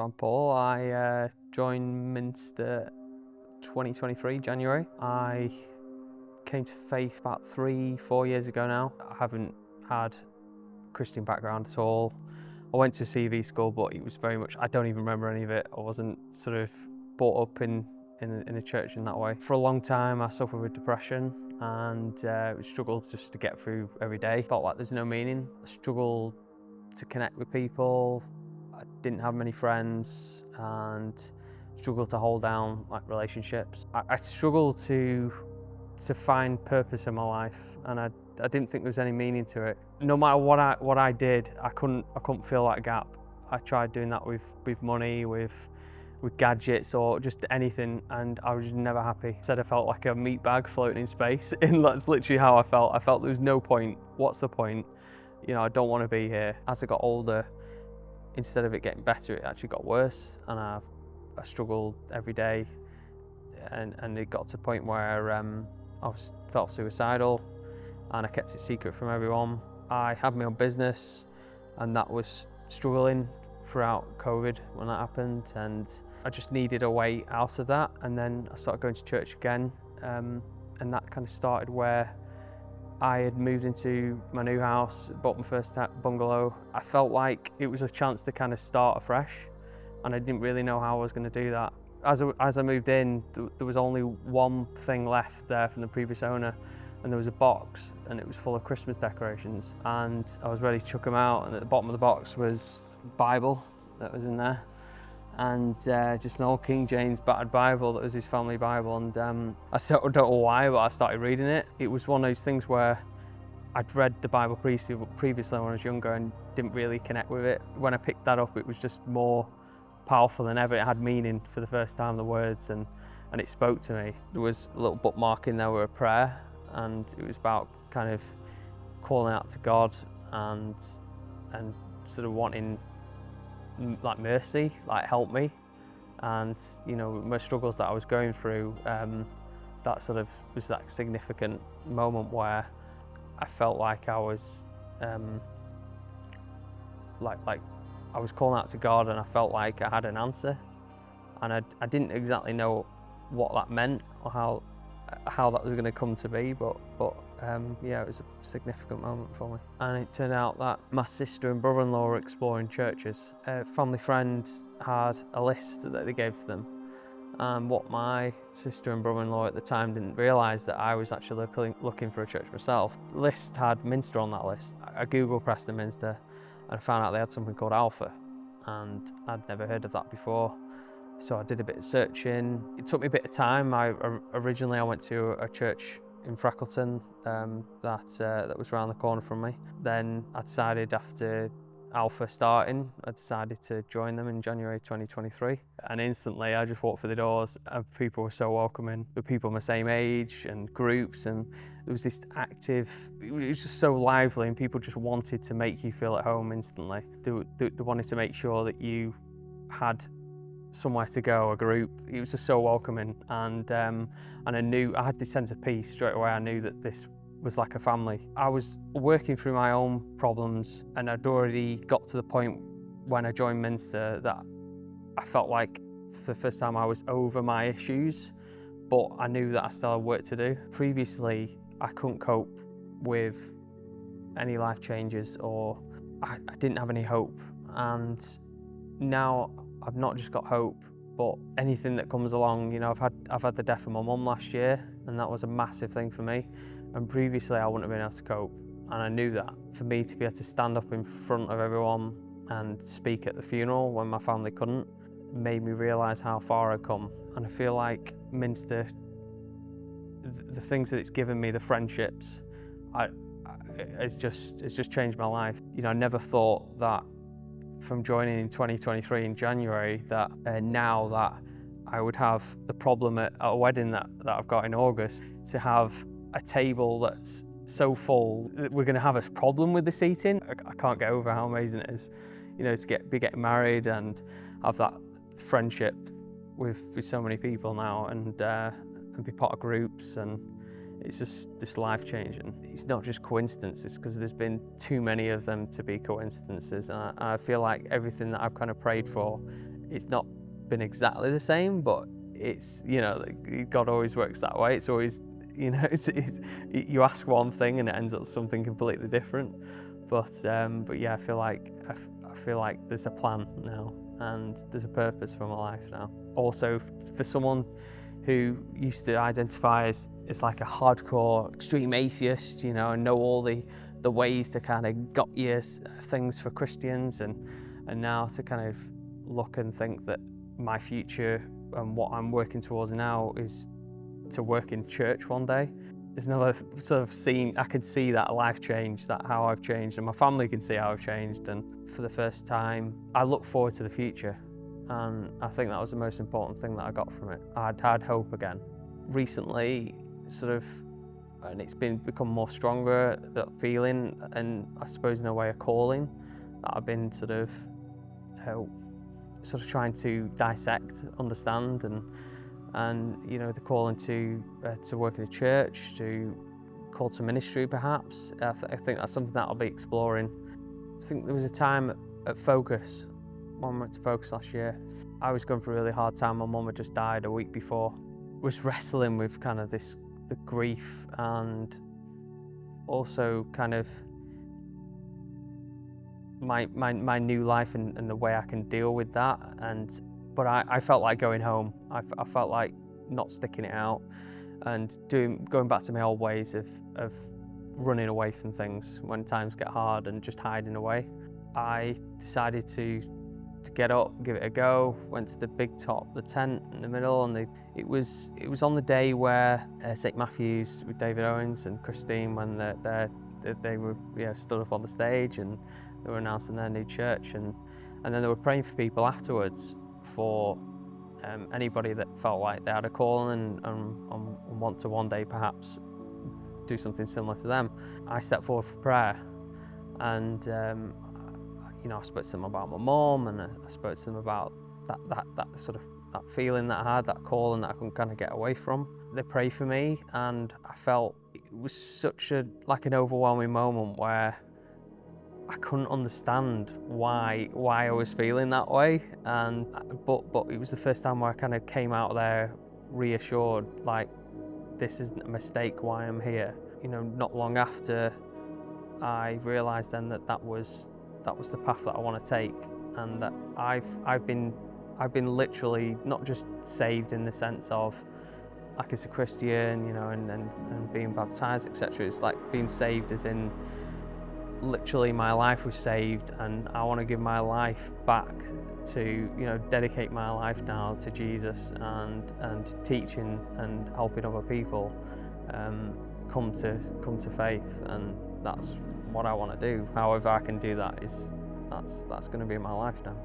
So I'm Paul. I joined Minster 2023, January. I came to faith about 3-4 years ago now. I haven't had a Christian background at all. I went to a CV school, but it was very much, I don't even remember any of it. I wasn't sort of brought up in a church in that way. For a long time, I suffered with depression and struggled just to get through every day. Felt like there's no meaning. I struggled to connect with people. I didn't have many friends and struggled to hold down like relationships. I struggled to find purpose in my life, and I didn't think there was any meaning to it. No matter what I did, I couldn't fill that gap. I tried doing that with money, with gadgets or just anything, and I was just never happy. I said I felt like a meat bag floating in space, and that's literally how I felt. I felt there was no point. What's the point? You know, I don't want to be here. As I got older, instead of it getting better, it actually got worse, and I struggled every day, and it got to a point where I felt suicidal, and I kept it secret from everyone. I had my own business, and that was struggling throughout COVID when that happened, and I just needed a way out of that. And then I started going to church again, and that kind of started where I had moved into my new house, bought my first bungalow. I felt like it was a chance to kind of start afresh, and I didn't really know how I was going to do that. As I moved in, there was only one thing left there from the previous owner, and there was a box, and it was full of Christmas decorations, and I was ready to chuck them out, and at the bottom of the box was Bible that was in there, and just an old King James battered Bible that was his family Bible. And I don't know why, but I started reading it. It was one of those things where I'd read the Bible previously when I was younger and didn't really connect with it. When I picked that up, it was just more powerful than ever. It had meaning for the first time, the words, and it spoke to me. There was a little bookmark in there with a prayer, and it was about kind of calling out to God and sort of wanting like mercy, like help me. And you know, my struggles that I was going through, that sort of was that significant moment where I felt like I was like I was calling out to God, and I felt like I had an answer, and I didn't exactly know what that meant or how that was going to come to be, but yeah, it was a significant moment for me. And it turned out that my sister and brother-in-law were exploring churches. A family friend had a list that they gave to them, and what my sister and brother-in-law at the time didn't realise that I was actually looking for a church myself. The list had Minster on that list. I googled Preston Minster, and I found out they had something called Alpha, and I'd never heard of that before. So I did a bit of searching. It took me a bit of time. Originally I went to a church in Freckleton that was around the corner from me. Then I decided, after Alpha starting, I decided to join them in January 2023. And instantly I just walked through the doors, and people were so welcoming. The people my same age and groups, and there was this active, it was just so lively, and people just wanted to make you feel at home instantly. They wanted to make sure that you had somewhere to go, a group. It was just so welcoming, and I knew I had this sense of peace straight away. I knew that this was like a family. I was working through my own problems, and I'd already got to the point when I joined Minster that I felt like for the first time I was over my issues, but I knew that I still had work to do. Previously, I couldn't cope with any life changes, or I didn't have any hope, and now I've not just got hope, but anything that comes along. You know, I've had the death of my mum last year, and that was a massive thing for me. And previously I wouldn't have been able to cope, and I knew that for me to be able to stand up in front of everyone and speak at the funeral when my family couldn't, made me realise how far I'd come. And I feel like Minster, the things that it's given me, the friendships, it's just changed my life. You know, I never thought that from joining in 2023 in January that now that I would have the problem at a wedding that I've got in August, to have a table that's so full that we're going to have a problem with the seating. I can't get over how amazing it is, you know, to be getting married and have that friendship with so many people now, and be part of groups, and it's just life-changing. It's not just coincidences, because there's been too many of them to be coincidences, and I feel like everything that I've kind of prayed for it's not been exactly the same, but it's, you know, God always works that way. It's always, you know, you ask one thing and it ends up something completely different. But yeah, I feel like there's a plan now and there's a purpose for my life now. Also, for someone who used to identify as like a hardcore extreme atheist, you know, and know all the ways to kind of got you things for Christians, and now to kind of look and think that my future and what I'm working towards now is to work in church one day. There's another sort of scene, I could see that life change, that how I've changed, and my family can see how I've changed. And for the first time, I look forward to the future. And I think that was the most important thing that I got from it. I'd had hope again. Recently, sort of, and it's become more stronger, that feeling, and I suppose in a way a calling that I've been sort of trying to dissect, understand, and you know, the calling to work in a church, to call to ministry perhaps. I think that's something that I'll be exploring. I think there was a time at Focus, when we went to Focus last year, I was going through a really hard time. My mum had just died a week before. I was wrestling with kind of the grief, and also kind of my new life and the way I can deal with that. But I felt like going home. I felt like not sticking it out and going back to my old ways of running away from things when times get hard and just hiding away. I decided to get up, give it a go. Went to the big top, the tent in the middle, and it was on the day where St Matthew's with David Owens and Christine, when they were, you know, stood up on the stage and they were announcing their new church, and then they were praying for people afterwards, for anybody that felt like they had a calling and want to one day perhaps do something similar to them. I stepped forward for prayer, and you know, I spoke to them about my mum, and I spoke to them about that sort of that feeling that I had, that calling that I couldn't kind of get away from. They prayed for me, and I felt it was such like an overwhelming moment where I couldn't understand why I was feeling that way, but it was the first time where I kind of came out there reassured, like, this isn't a mistake why I'm here. You know, not long after, I realised then that was the path that I want to take, and that I've been literally not just saved in the sense of like as a Christian, you know, and being baptised, etc. It's like being saved as in literally my life was saved, and I want to give my life back to, you know, dedicate my life now to Jesus and teaching and helping other people come to faith, and that's what I want to do. However I can do that that's going to be my life now.